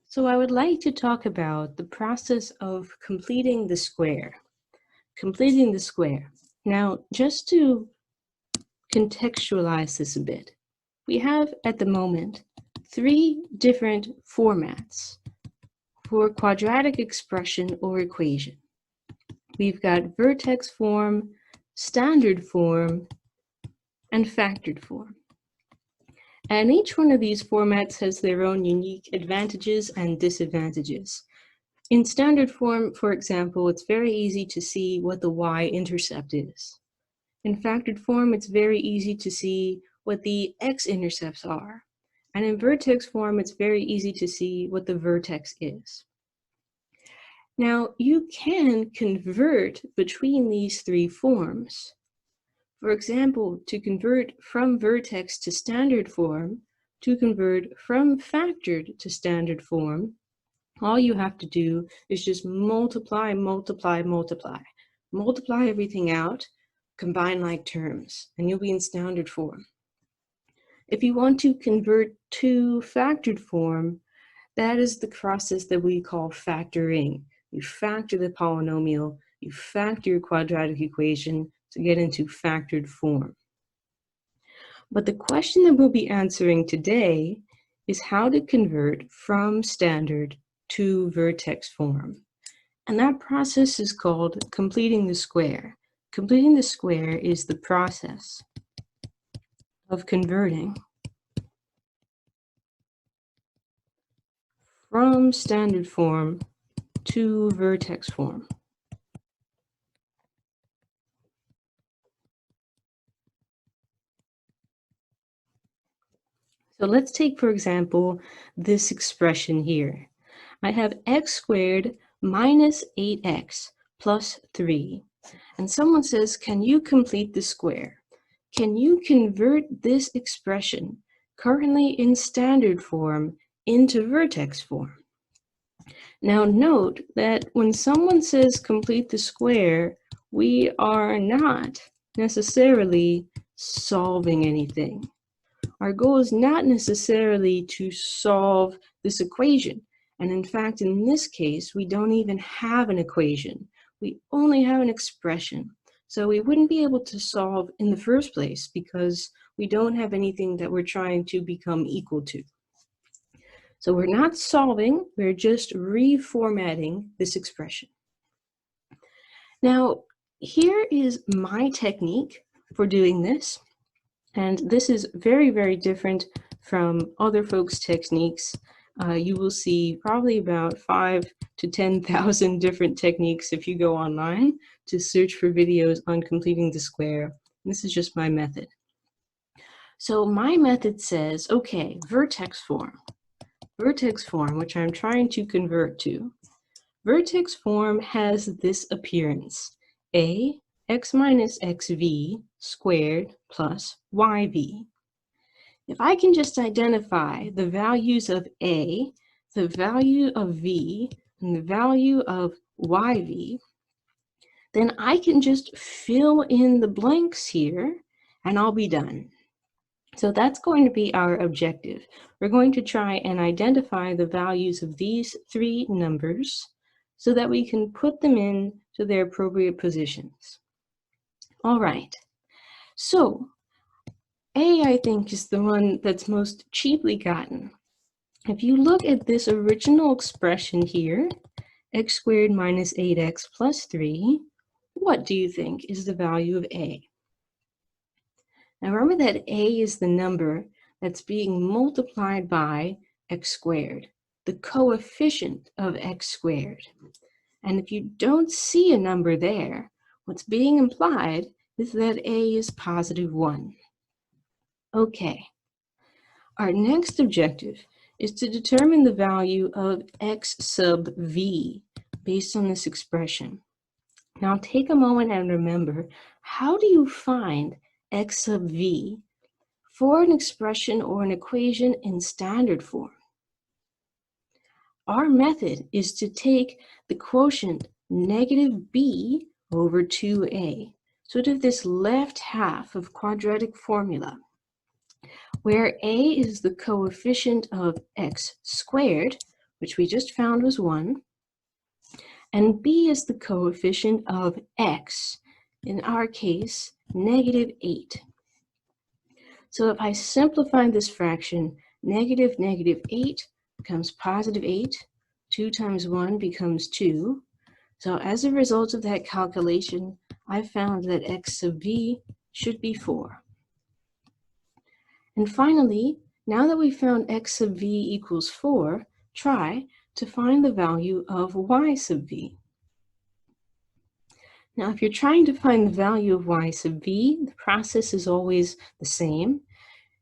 So I would like to talk about the process of completing the square. Completing the square. Now, just to contextualize this a bit, we have at the moment 3 different formats for quadratic expression or equation. We've got vertex form, standard form, and factored form. And each one of these formats has their own unique advantages and disadvantages. In standard form, for example, it's very easy to see what the y-intercept is. In factored form, it's very easy to see what the x-intercepts are. And in vertex form, it's very easy to see what the vertex is. Now, you can convert between these 3 forms. For example, to convert from vertex to standard form, to convert from factored to standard form, all you have to do is just multiply, multiply, multiply. Multiply everything out, combine like terms, and you'll be in standard form. If you want to convert to factored form, that is the process that we call factoring. You factor the polynomial, you factor your quadratic equation to get into factored form. But the question that we'll be answering today is how to convert from standard to vertex form. And that process is called completing the square. Completing the square is the process of converting from standard form to vertex form. So let's take, for example, this expression here. I have x squared minus 8x plus 3. And someone says, can you complete the square? Can you convert this expression currently in standard form into vertex form? Now note that when someone says complete the square, we are not necessarily solving anything. Our goal is not necessarily to solve this equation. And in fact, in this case, we don't even have an equation. We only have an expression. So we wouldn't be able to solve in the first place because we don't have anything that we're trying to become equal to. So we're not solving, we're just reformatting this expression. Now, here is my technique for doing this. And this is very, very different from other folks' techniques. You will see probably about 5,000 to 10,000 different techniques if you go online to search for videos on completing the square. This is just my method. So my method says, okay, vertex form, which I'm trying to convert to. Vertex form has this appearance, a x minus xv squared plus yv. If I can just identify the values of a, the value of v, and the value of yv, then I can just fill in the blanks here and I'll be done. So that's going to be our objective. We're going to try and identify the values of these 3 numbers so that we can put them in to their appropriate positions. All right, so A, I think, is the one that's most cheaply gotten. If you look at this original expression here, x squared minus 8x plus 3, what do you think is the value of A? Now remember that A is the number that's being multiplied by x squared, the coefficient of x squared. And if you don't see a number there, what's being implied is that A is positive 1. Okay, our next objective is to determine the value of x sub v based on this expression. Now take a moment and remember, how do you find x sub v for an expression or an equation in standard form? Our method is to take the quotient negative b over 2a, sort of this left half of quadratic formula, where a is the coefficient of x squared, which we just found was 1, and b is the coefficient of x, in our case, -8. So if I simplify this fraction, negative 8 becomes positive 8. 2 times 1 becomes 2. So as a result of that calculation, I found that x sub v should be 4. And finally, now that we found x sub v equals 4, try to find the value of y sub v. Now, if you're trying to find the value of y sub v, the process is always the same.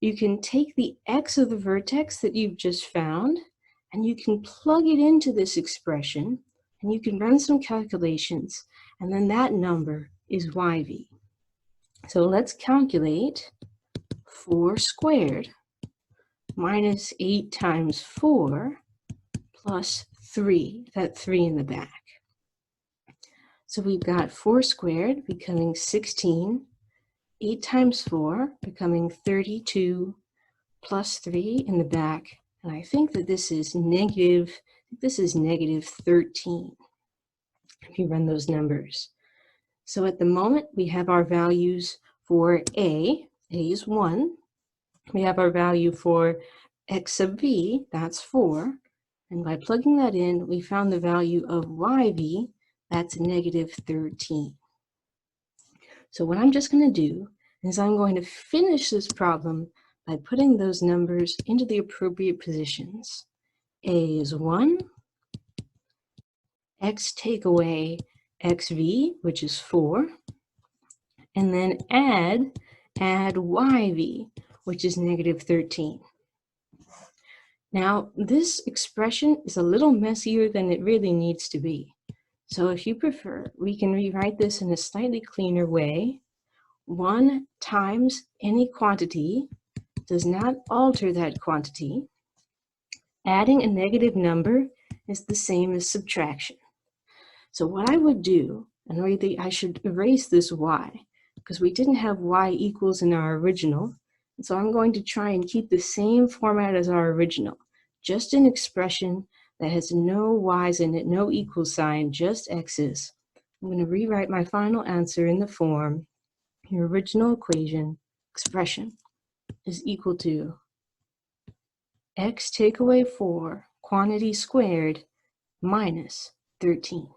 You can take the x of the vertex that you've just found, and you can plug it into this expression, and you can run some calculations, and then that number is yv. So let's calculate 4 squared minus 8 times 4 plus 3, that 3 in the back. So we've got 4 squared becoming 16, 8 times 4 becoming 32, plus 3 in the back, and I think that this is negative 13, if you run those numbers. So at the moment, we have our values for A is 1. We have our value for x sub v, that's 4. And by plugging that in, we found the value of yv, that's negative 13. So what I'm just going to do is I'm going to finish this problem by putting those numbers into the appropriate positions. A is 1, x take away xv, which is 4, and then add yv, which is negative 13. Now, this expression is a little messier than it really needs to be. So if you prefer, we can rewrite this in a slightly cleaner way. 1 times any quantity does not alter that quantity. Adding a negative number is the same as subtraction. So what I would do, and really I should erase this y, because we didn't have y equals in our original, and so I'm going to try and keep the same format as our original, just an expression that has no y's in it, no equal sign, just x's. I'm going to rewrite my final answer in the form, your original equation expression is equal to x take away 4 quantity squared minus 13.